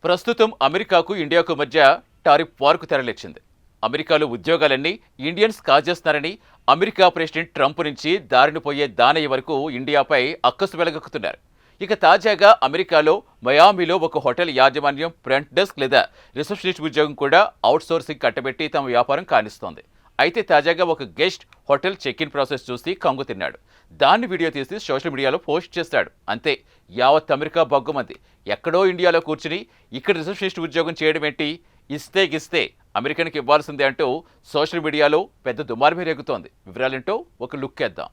ప్రస్తుతం అమెరికాకు ఇండియాకు మధ్య టారిఫ్ వార్కు తెరలేచింది. అమెరికాలో ఉద్యోగాలన్నీ ఇండియన్స్ కాజేస్తున్నారని అమెరికా ప్రెసిడెంట్ ట్రంప్ నుంచి దారిని పోయే దానయ్య వరకు ఇండియాపై అక్కసు వెలగక్కుతున్నారు. ఇక తాజాగా అమెరికాలో మయామిలో ఒక హోటల్ యాజమాన్యం ఫ్రంట్ డెస్క్ లేదా రిసెప్షనిస్ట్ ఉద్యోగం కూడా అవుట్సోర్సింగ్ కట్టబెట్టి తమ వ్యాపారం కానిస్తోంది. అయితే తాజాగా ఒక guest hotel check in process చూసి కంగు తిన్నాడు. దాన్ని వీడియో తీసి సోషల్ మీడియాలో పోస్ట్ చేశాడు. అంతే, యావత్ అమెరికా బొగ్గమంది. ఎక్కడో ఇండియాలో కూర్చుని ఇక్కడ రిసెప్షనిస్ట్ ఉద్యోగం చేయడం ఏంటి, ఇస్తే అమెరికన్కి ఇవ్వాల్సిందే అంటూ సోషల్ మీడియాలో పెద్ద దుమారమే రేగుతోంది. వివరాలేంటో ఒక లుక్ వేద్దాం.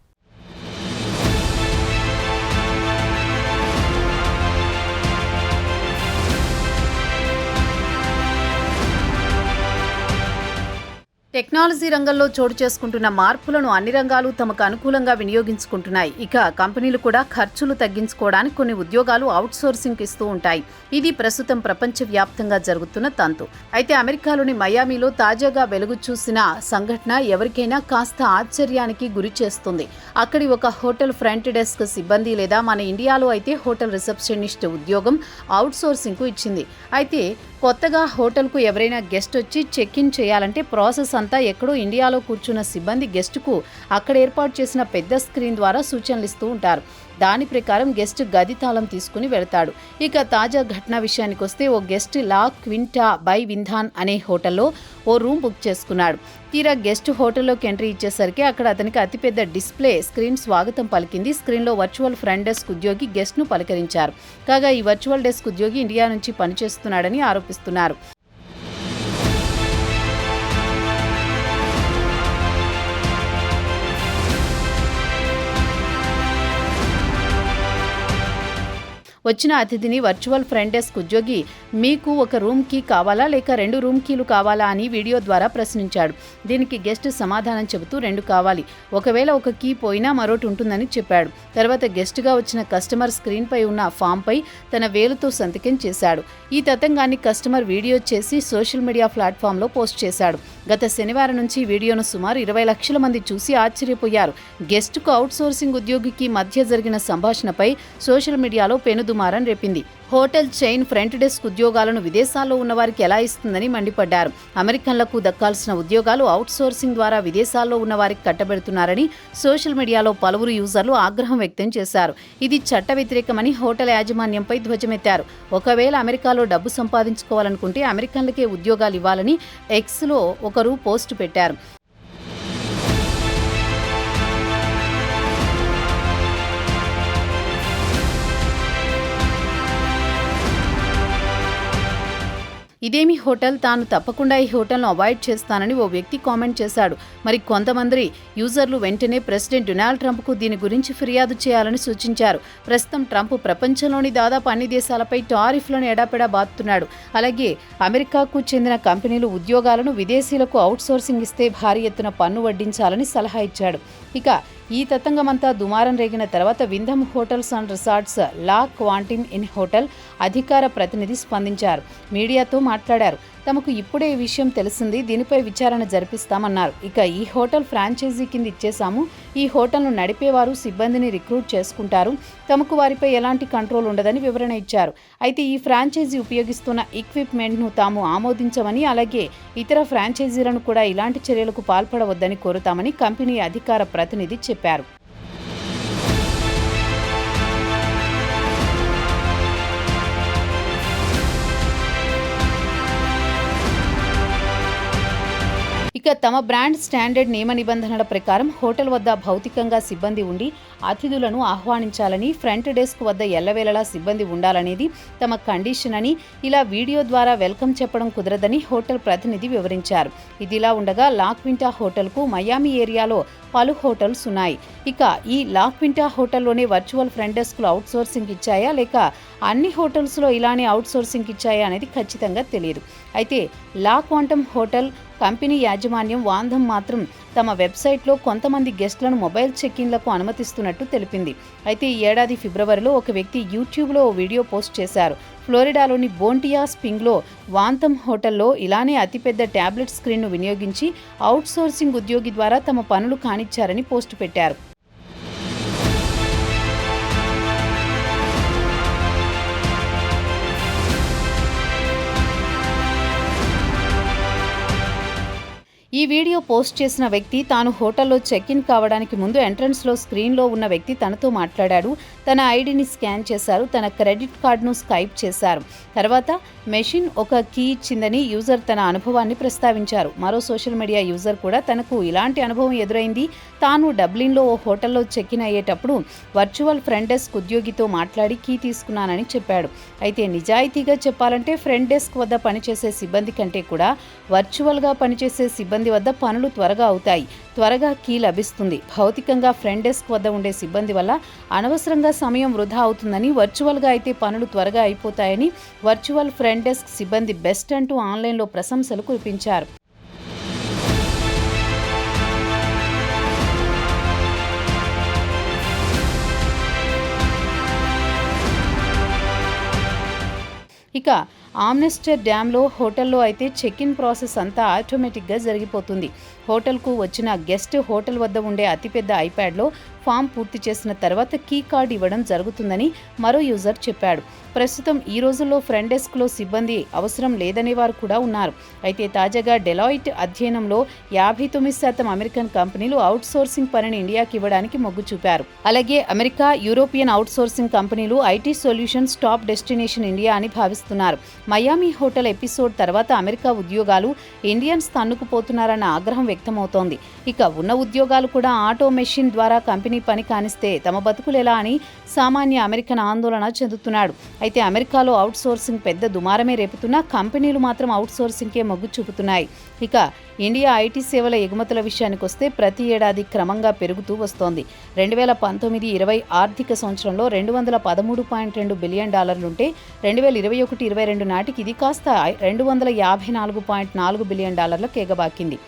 టెక్నాలజీ రంగంలో చోటు చేసుకుంటున్న మార్పులను అన్ని రంగాలు తమకు అనుకూలంగా వినియోగించుకుంటున్నాయి. ఇక కంపెనీలు కూడా ఖర్చులు తగ్గించుకోవడానికి కొన్ని ఉద్యోగాలు అవుట్సోర్సింగ్ ఇస్తూ ఉంటాయి. ఇది ప్రస్తుతం ప్రపంచవ్యాప్తంగా జరుగుతున్న తంతు. అయితే అమెరికాలోని మయామిలో తాజాగా వెలుగు చూసిన సంఘటన ఎవరికైనా కాస్త ఆశ్చర్యానికి గురి చేస్తుంది. అక్కడి ఒక హోటల్ ఫ్రంట్ డెస్క్ సిబ్బంది లేదా మన ఇండియాలో అయితే హోటల్ రిసెప్షనిస్ట్ ఉద్యోగం అవుట్సోర్సింగ్కు ఇచ్చింది. అయితే కొత్తగా హోటల్కు ఎవరైనా గెస్ట్ వచ్చి చెక్ ఇన్ చేయాలంటే ప్రాసెస్ అంతా ఎక్కడో ఇండియాలో కూర్చున్న సిబ్బంది గెస్టుకు అక్కడ ఏర్పాటు చేసిన పెద్ద స్క్రీన్ ద్వారా సూచనలు ఇస్తూ ఉంటారు. దాని ప్రకారం గెస్ట్ గది తాళం తీసుకుని వెళతాడు. ఇక తాజా ఘటన విషయానికి వస్తే ఓ గెస్ట్ లా క్వింటా బై వింధాన్ అనే హోటల్లో ఓ రూమ్ బుక్ చేసుకున్నాడు. తీరా గెస్ట్ హోటల్లోకి ఎంట్రీ ఇచ్చేసరికి అక్కడ అతనికి అతిపెద్ద డిస్ప్లే స్క్రీన్ స్వాగతం పలికింది. స్క్రీన్లో వర్చువల్ ఫ్రంట్ డెస్క్ ఉద్యోగి గెస్ట్ను పలకరించారు. కాగా ఈ వర్చువల్ డెస్క్ ఉద్యోగి ఇండియా నుంచి పనిచేస్తున్నాడని ఆరోపిస్తున్నారు. వచ్చిన అతిథిని వర్చువల్ ఫ్రంట్ డెస్క్ ఉద్యోగి మీకు ఒక రూమ్ కీ కావాలా లేక 2 రూమ్ కీలు కావాలా అని వీడియో ద్వారా ప్రశ్నించాడు. దీనికి గెస్ట్ సమాధానం చెబుతూ 2 కావాలి, ఒకవేళ ఒక కీ పోయినా మరోటి ఉంటుందని చెప్పాడు. తర్వాత గెస్ట్గా వచ్చిన కస్టమర్ స్క్రీన్పై ఉన్న ఫామ్పై తన వేలుతో సంతకం చేశాడు. ఈ తతంగాన్ని కస్టమర్ వీడియో చేసి సోషల్ మీడియా ప్లాట్ఫామ్లో పోస్ట్ చేశాడు. గత శనివారం నుంచి వీడియోను సుమారు 20 లక్షల మంది చూసి ఆశ్చర్యపోయారు. గెస్ట్కు అవుట్సోర్సింగ్ ఉద్యోగికి మధ్య జరిగిన సంభాషణపై సోషల్ మీడియాలో పెనుదుమారం రేపింది. హోటల్ చైన్ ఫ్రంట్ డెస్క్ ఉద్యోగాలను విదేశాల్లో ఉన్నవారికి ఎలా ఇస్తుందని మండిపడ్డారు. అమెరికన్లకు దక్కాల్సిన ఉద్యోగాలు అవుట్సోర్సింగ్ ద్వారా విదేశాల్లో ఉన్నవారికి కట్టబెడుతున్నారని సోషల్ మీడియాలో పలువురు యూజర్లు ఆగ్రహం వ్యక్తం చేశారు. ఇది చట్ట వ్యతిరేకమని హోటల్ యాజమాన్యంపై ధ్వజమెత్తారు. ఒకవేళ అమెరికాలో డబ్బు సంపాదించుకోవాలనుకుంటే అమెరికన్లకే ఉద్యోగాలు ఇవ్వాలని ఎక్స్లో ఒకరు పోస్టు పెట్టారు. ఇదేమి హోటల్, తాను తప్పకుండా ఈ హోటల్ను అవాయిడ్ చేస్తానని ఓ వ్యక్తి కామెంట్ చేశాడు. మరి కొంతమంది యూజర్లు వెంటనే ప్రెసిడెంట్ డొనాల్డ్ ట్రంప్కు దీని గురించి ఫిర్యాదు చేయాలని సూచించారు. ప్రస్తుతం ట్రంప్ ప్రపంచంలోని దాదాపు అన్ని దేశాలపై టారిఫ్లను ఎడాపెడా బాదుతున్నాడు. అలాగే అమెరికాకు చెందిన కంపెనీలు ఉద్యోగాలను విదేశీయులకు అవుట్సోర్సింగ్ ఇస్తే భారీ ఎత్తున పన్ను వడ్డించాలని సలహా ఇచ్చాడు. ఇక ఈ తతంగమంతా దుమారం రేగిన తర్వాత Wyndham hotels and resorts La Quinta Inn hotel అధికార ప్రతినిధి స్పందించారు. మీడియాతో మాట్లాడారు. తమకు ఇప్పుడే ఈ విషయం తెలిసింది, దీనిపై విచారణ జరిపిస్తామన్నారు. ఇక ఈ హోటల్ ఫ్రాంచైజీ కింద ఇచ్చేశాము. ఈ హోటల్ను నడిపేవారు సిబ్బందిని రిక్రూట్ చేసుకుంటారు. తమకు వారిపై ఎలాంటి కంట్రోల్ ఉండదని వివరణ ఇచ్చారు. అయితే ఈ ఫ్రాంచైజీ ఉపయోగిస్తున్న ఎక్విప్మెంట్ను తాము ఆమోదించమని, అలాగే ఇతర ఫ్రాంచైజీలను కూడా ఇలాంటి చర్యలకు పాల్పడవద్దని కోరుతామని కంపెనీ అధికార ప్రతినిధి చెప్పారు. ఇక తమ బ్రాండ్ స్టాండర్డ్ నియమ నిబంధనల ప్రకారం హోటల్ వద్ద భౌతికంగా సిబ్బంది ఉండి అతిథులను ఆహ్వానించాలని, ఫ్రంట్ డెస్క్ వద్ద ఎల్లవేళలా సిబ్బంది ఉండాలనేది తమ కండిషన్ అని, ఇలా వీడియో ద్వారా వెల్కమ్ చెప్పడం కుదరదని హోటల్ ప్రతినిధి వివరించారు. ఇదిలా ఉండగా లా క్వింటా హోటల్కు మయామి ఏరియాలో పలు హోటల్స్ ఉన్నాయి. ఇక ఈ లా క్వింటా హోటల్లోనే వర్చువల్ ఫ్రంట్ డెస్క్లు అవుట్సోర్సింగ్ ఇచ్చాయా లేక అన్ని హోటల్స్లో ఇలానే అవుట్సోర్సింగ్ ఇచ్చాయా అనేది ఖచ్చితంగా తెలియదు. అయితే లా క్వాంటమ్ హోటల్ కంపెనీ యాజమాన్యం వాంధం మాత్రం తమ వెబ్సైట్లో కొంతమంది గెస్ట్లను మొబైల్ చెక్-ఇన్లకు అనుమతిస్తున్నట్టు తెలిపింది. అయితే ఈ ఏడాది ఫిబ్రవరిలో ఒక వ్యక్తి యూట్యూబ్లో ఓ వీడియో పోస్ట్ చేశారు. ఫ్లోరిడాలోని బోంటియా స్ప్రింగ్లో వాంథమ్ హోటల్లో ఇలానే అతిపెద్ద ట్యాబ్లెట్ స్క్రీన్ను వినియోగించి అవుట్సోర్సింగ్ ఉద్యోగి ద్వారా తమ పనులు కానిచ్చారని పోస్టు పెట్టారు. ఈ వీడియో పోస్ట్ చేసిన వ్యక్తి తాను హోటల్లో చెక్ ఇన్ కావడానికి ముందు ఎంట్రన్స్లో స్క్రీన్లో ఉన్న వ్యక్తి తనతో మాట్లాడాడు. తన ఐడిని స్కాన్ చేశారు. తన క్రెడిట్ కార్డును స్కైప్ చేశారు. తర్వాత మెషిన్ ఒక కీ ఇచ్చిందని యూజర్ తన అనుభవాన్ని ప్రస్తావించారు. మరో సోషల్ మీడియా యూజర్ కూడా తనకు ఇలాంటి అనుభవం ఎదురైంది. తాను డబ్లిన్లో ఓ హోటల్లో చెక్ ఇన్ అయ్యేటప్పుడు వర్చువల్ ఫ్రంట్ డెస్క్ ఉద్యోగితో మాట్లాడి కీ తీసుకున్నానని చెప్పాడు. అయితే నిజాయితీగా చెప్పాలంటే ఫ్రంట్ డెస్క్ వద్ద పనిచేసే సిబ్బంది కంటే కూడా వర్చువల్గా పనిచేసే సిబ్బంది వద్ద పనులు త్వరగా అవుతాయి. త్వరగా కీ లభిస్తుంది. భౌతికంగా ఫ్రంట్ డెస్క్ వద్ద ఉండే సిబ్బంది వల్ల అనవసరంగా సమయం వృధా అవుతుందని, వర్చువల్గా అయితే పనులు త్వరగా అయిపోతాయని వర్చువల్ ఫ్రంట్ డెస్క్ సిబ్బంది బెస్ట్ అంటూ ఆన్లైన్లో ప్రశంసలు కురిపించారు. ఇక ఆమ్నెస్టర్ డ్యామ్లో హోటల్లో అయితే చెక్ ఇన్ ప్రాసెస్ అంతా ఆటోమేటిక్గా జరిగిపోతుంది. హోటల్కు వచ్చిన గెస్ట్ హోటల్ వద్ద ఉండే అతిపెద్ద ఐప్యాడ్లో ఫామ్ పూర్తి చేసిన తర్వాత కీ కార్డ్ ఇవ్వడం జరుగుతుందని మరో యూజర్ చెప్పాడు. ప్రస్తుతం ఈ రోజుల్లో ఫ్రంట్ డెస్క్లో సిబ్బంది అవసరం లేదనే వారు కూడా ఉన్నారు. అయితే తాజాగా డెలాయిట్ అధ్యయనంలో 59% అమెరికన్ కంపెనీలు అవుట్సోర్సింగ్ పనిని ఇండియాకి ఇవ్వడానికి మొగ్గు చూపారు. అలాగే అమెరికా, యూరోపియన్ అవుట్సోర్సింగ్ కంపెనీలు IT solutions top destination India అని భావిస్తున్నారు. మయామి హోటల్ ఎపిసోడ్ తర్వాత అమెరికా ఉద్యోగాలు ఇండియన్స్ తన్నుకుపోతున్నారన్న ఆగ్రహం వ్యక్తమవుతోంది. ఇక ఉన్న ఉద్యోగాలు కూడా ఆటో మెషిన్ ద్వారా కంపెనీ పని కానిస్తే తమ బతుకులెలా అని సామాన్య అమెరికన్ ఆందోళన చెందుతున్నాడు. అయితే అమెరికాలో అవుట్సోర్సింగ్ పెద్ద దుమారమే రేపుతున్నా కంపెనీలు మాత్రం అవుట్సోర్సింగ్కే మొగ్గు చూపుతున్నాయి. ఇక ఇండియా ఐటీ సేవల ఎగుమతుల విషయానికి వస్తే ప్రతి ఏడాది క్రమంగా పెరుగుతూ వస్తోంది. 2019-20 ఆర్థిక సంవత్సరంలో $213.2 బిలియన్ ఉంటే 2021-22 నాటికి ఇది కాస్త $254.4 బిలియన్ ఎగబాకింది.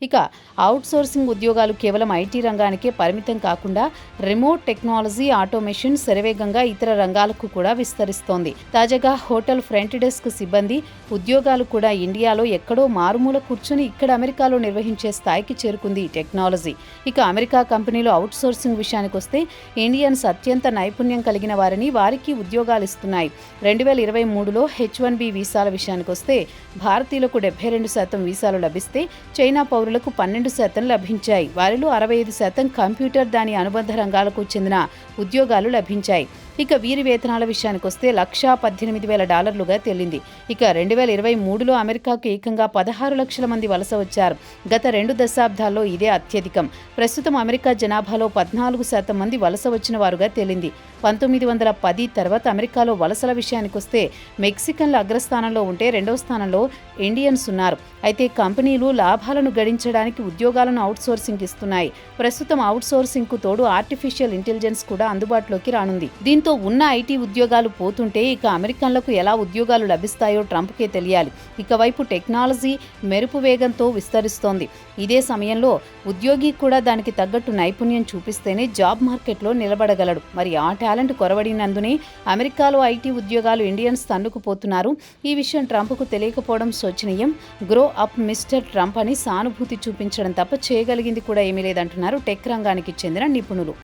ఇక అవుట్సోర్సింగ్ ఉద్యోగాలు కేవలం ఐటీ రంగానికే పరిమితం కాకుండా రిమోట్ టెక్నాలజీ, ఆటోమేషన్ శరవేగంగా ఇతర రంగాలకు కూడా విస్తరిస్తోంది. తాజాగా హోటల్ ఫ్రంట్ డెస్క్ సిబ్బంది ఉద్యోగాలు కూడా ఇండియాలో ఎక్కడో మారుమూల కూర్చుని ఇక్కడ అమెరికాలో నిర్వహించే స్థాయికి చేరుకుంది ఈ టెక్నాలజీ. ఇక అమెరికా కంపెనీలు అవుట్సోర్సింగ్ విషయానికి వస్తే ఇండియన్స్ అత్యంత నైపుణ్యం కలిగిన వారిని వారికి ఉద్యోగాలు ఇస్తున్నాయి. 2023లో H1B వీసాల విషయానికి వస్తే భారతీయులకు 72% వీసాలు లభిస్తే చైనా పౌరులకు 12% లభించాయి. వారిలో 65% కంప్యూటర్, దాని అనుబంధ రంగాలకు చెందిన ఉద్యోగాలు లభించాయి. ఇక వీరి వేతనాల విషయానికి వస్తే $118,000 తేలింది. ఇక 2023లో అమెరికాకు ఏకంగా 16 లక్షల మంది వలస వచ్చారు. గత 2 దశాబ్దాల్లో ఇదే అత్యధికం. ప్రస్తుతం అమెరికా జనాభాలో 14% మంది వలస వచ్చిన వారుగా తేలింది. 1910 తర్వాత అమెరికాలో వలసల విషయానికి వస్తే మెక్సికన్ల అగ్రస్థానంలో ఉంటే రెండవ స్థానంలో ఇండియన్స్ ఉన్నారు. అయితే కంపెనీలు లాభాలను గడించడానికి ఉద్యోగాలను అవుట్సోర్సింగ్ ఇస్తున్నాయి. ప్రస్తుతం అవుట్సోర్సింగ్కు తోడు ఆర్టిఫిషియల్ ఇంటెలిజెన్స్ కూడా అందుబాటులోకి రానుంది. దీంతో ఉన్న ఐటీ ఉద్యోగాలు పోతుంటే ఇక అమెరికన్లకు ఎలా ఉద్యోగాలు లభిస్తాయో ట్రంప్కే తెలియాలి. ఇక వైపు టెక్నాలజీ మెరుపు వేగంతో విస్తరిస్తోంది. ఇదే సమయంలో ఉద్యోగి కూడా దానికి తగ్గట్టు నైపుణ్యం చూపిస్తేనే జాబ్ మార్కెట్లో నిలబడగలడు. మరి ఆ టాలెంట్ కొరవడినందునే అమెరికాలో ఐటీ ఉద్యోగాలు ఇండియన్స్ తన్నుకుపోతున్నారు. ఈ విషయం ట్రంప్కు తెలియకపోవడం శోచనీయం. గ్రో అప్ మిస్టర్ ట్రంప్ అని సానుభూతి చూపించడం తప్ప చేయగలిగింది కూడా ఏమీ లేదంటున్నారు టెక్ రంగానికి చెందిన నిపుణులు.